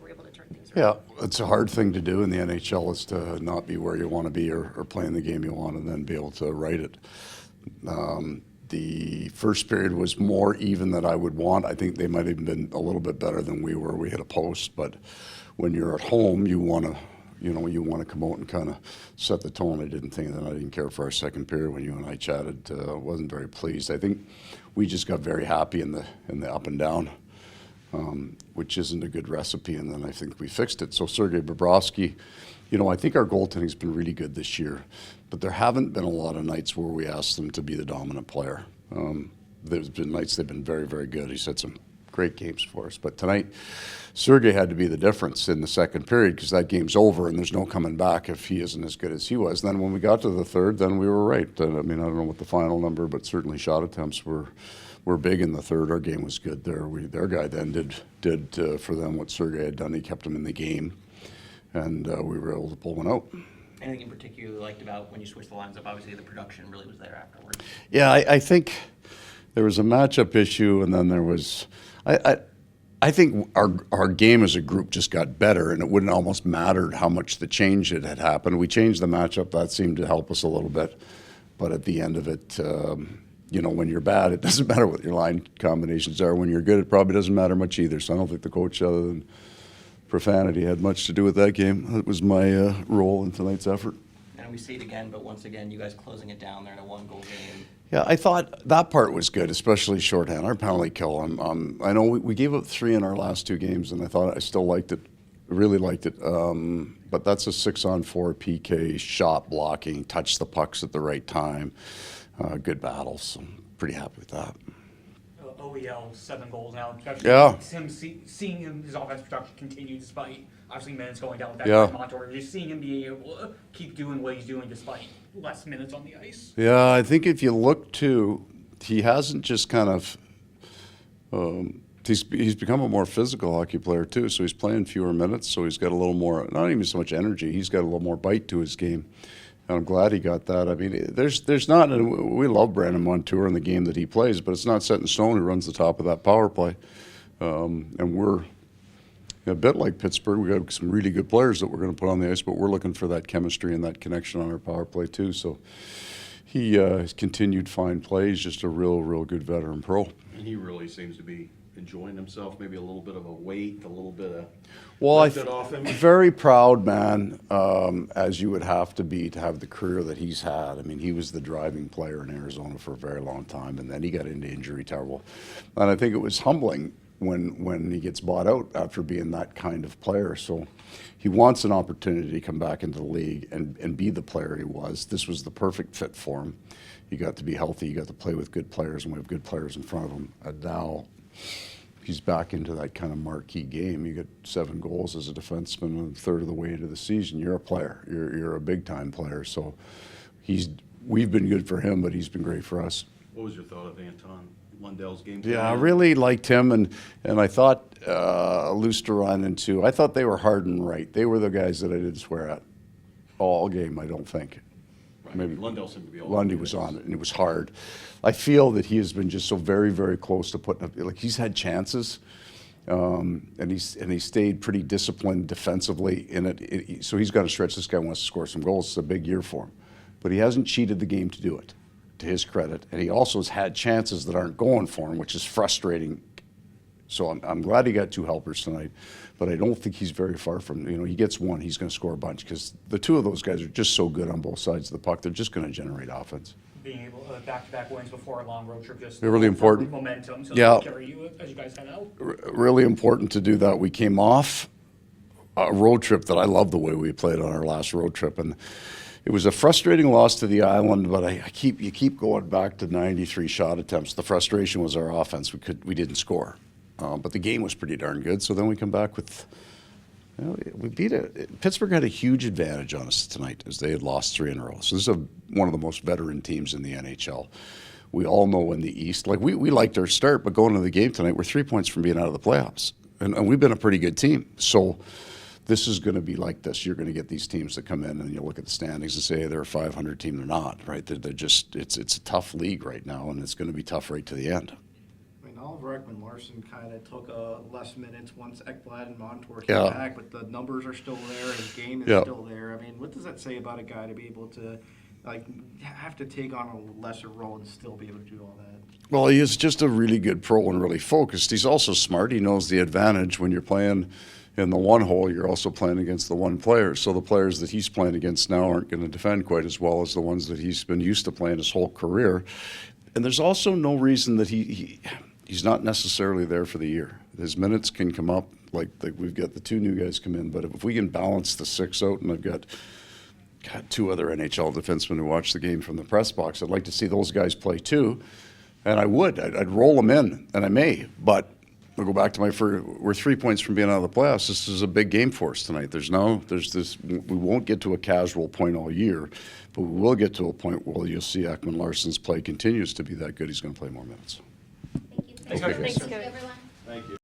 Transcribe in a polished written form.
were able to turn things around. Yeah, it's a hard thing to do in the NHL, is to not be where you want to be or playing the game you want and then be able to write it. The first period was more even than I would want. I think they might have been a little bit better than we were. We hit a post, but when you're at home, you want to come out and kind of set the tone. I didn't care for our second period when you and I chatted. Wasn't very pleased. I think we just got very happy in the up and down, which isn't a good recipe. And then I think we fixed it. So Sergei Bobrovsky, I think our goaltending's been really good this year, but there haven't been a lot of nights where we asked them to be the dominant player. There's been nights they've been very, very good. He's had some great games for us. But tonight, Sergei had to be the difference in the second period, because that game's over and there's no coming back if he isn't as good as he was. Then when we got to the third, then we were right. I don't know what the final number, but certainly shot attempts were big in the third. Our game was good there. Their guy then did for them what Sergei had done. He kept them in the game, and we were able to pull one out. Anything in particular you liked about when you switched the lines up? Obviously, the production really was there afterwards. Yeah, I think there was a matchup issue, and then there was I think our game as a group just got better, and it wouldn't almost mattered how much the change had happened. We changed the matchup. That seemed to help us a little bit. But at the end of it, when you're bad, it doesn't matter what your line combinations are. When you're good, it probably doesn't matter much either. So I don't think the coach, other than profanity, had much to do with that game. That was my role in tonight's effort. And we see it again, but once again, you guys closing it down there in a one-goal game. Yeah, I thought that part was good, especially shorthand. Our penalty kill, I know we gave up 3 in our last 2 games, and I still liked it, really liked it. But that's a 6-on-4 PK, shot blocking, touch the pucks at the right time. Good battles, so pretty happy with that. OEL, 7 goals now. Yeah. Seeing his offense production continue despite obviously minutes going down with that Montour. Just seeing him be able to keep doing what he's doing despite less minutes on the ice. Yeah, I think if you look too, he hasn't just kind of. He's become a more physical hockey player too. So he's playing fewer minutes. So he's got a little more, not even so much energy. He's got a little more bite to his game. And I'm glad he got that. I mean, there's not, and we love Brandon Montour in the game that he plays, but it's not set in stone who runs the top of that power play. And we're a bit like Pittsburgh. We got some really good players that we're going to put on the ice, but we're looking for that chemistry and that connection on our power play too. So he has continued fine play. He's just a real good veteran pro. And he really seems to be enjoying himself. Maybe a little bit of a weight, a little bit of. Well, I'm very proud, man, as you would have to be to have the career that he's had. I mean, he was the driving player in Arizona for a very long time, and then he got into injury trouble. And I think it was humbling when he gets bought out after being that kind of player. So he wants an opportunity to come back into the league and be the player he was. This was the perfect fit for him. He got to be healthy. He got to play with good players, and we have good players in front of him. And now he's back into that kind of marquee game. You get 7 goals as a defenseman, a third of the way into the season. You're a player. You're a big-time player. So we've been good for him, but he's been great for us. What was your thought of Anton Lundell's game? Yeah, I really liked him, and I thought Luostarinen too. I thought they were hard and right. They were the guys that I didn't swear at all game, I don't think. Right. Maybe Lundell seemed to be all Lundy was on it, and it was hard. I feel that he has been just so very, very close to putting up. Like, he's had chances, and he stayed pretty disciplined defensively in it. So he's got to stretch. This guy wants to score some goals. It's a big year for him, but he hasn't cheated the game to do it, to his credit. And he also has had chances that aren't going for him, which is frustrating. So I'm glad he got 2 helpers tonight, but I don't think he's very far from, he gets 1, he's going to score a bunch, because the 2 of those guys are just so good on both sides of the puck. They're just going to generate offense. Being able back-to-back wins before a long road trip, just they're really important. Momentum, so yeah, carry you as you guys head out. Really important to do that. We came off a road trip that I love the way we played on our last road trip, and it was a frustrating loss to the Island, but you keep going back to 93 shot attempts. The frustration was our offense. We didn't score. But the game was pretty darn good. So then we come back with, we beat it. Pittsburgh had a huge advantage on us tonight, as they had lost 3 in a row. So this is one of the most veteran teams in the NHL. We all know in the East, like we liked our start, but going into the game tonight, we're 3 points from being out of the playoffs. And we've been a pretty good team. So this is going to be like this. You're going to get these teams that come in and you look at the standings and say they're a 500 team. They're not, right? They're just, it's a tough league right now, and it's going to be tough right to the end. I mean, Oliver Ekman-Larsson kind of took less minutes once Ekblad and Montour came Yeah. back, but the numbers are still there, his game is Yeah. still there. I mean, what does that say about a guy to be able to, like, have to take on a lesser role and still be able to do all that? Well, he is just a really good pro and really focused. He's also smart. He knows the advantage when you're playing in the one hole, you're also playing against the one player. So the players that he's playing against now aren't going to defend quite as well as the ones that he's been used to playing his whole career. And there's also no reason that he's not necessarily there for the year. His minutes can come up, like we've got the two new guys come in, but if we can balance the six out, and I've got two other NHL defensemen who watch the game from the press box, I'd like to see those guys play too. And I'd roll them in, and I may, but I'll go back to we're 3 points from being out of the playoffs. This is a big game for us tonight. We won't get to a casual point all year, but we will get to a point where you'll see Ekman-Larsson's play continues to be that good. He's going to play more minutes. Thank you. Thanks, Coach. Thanks, Coach. everyone. Thank you.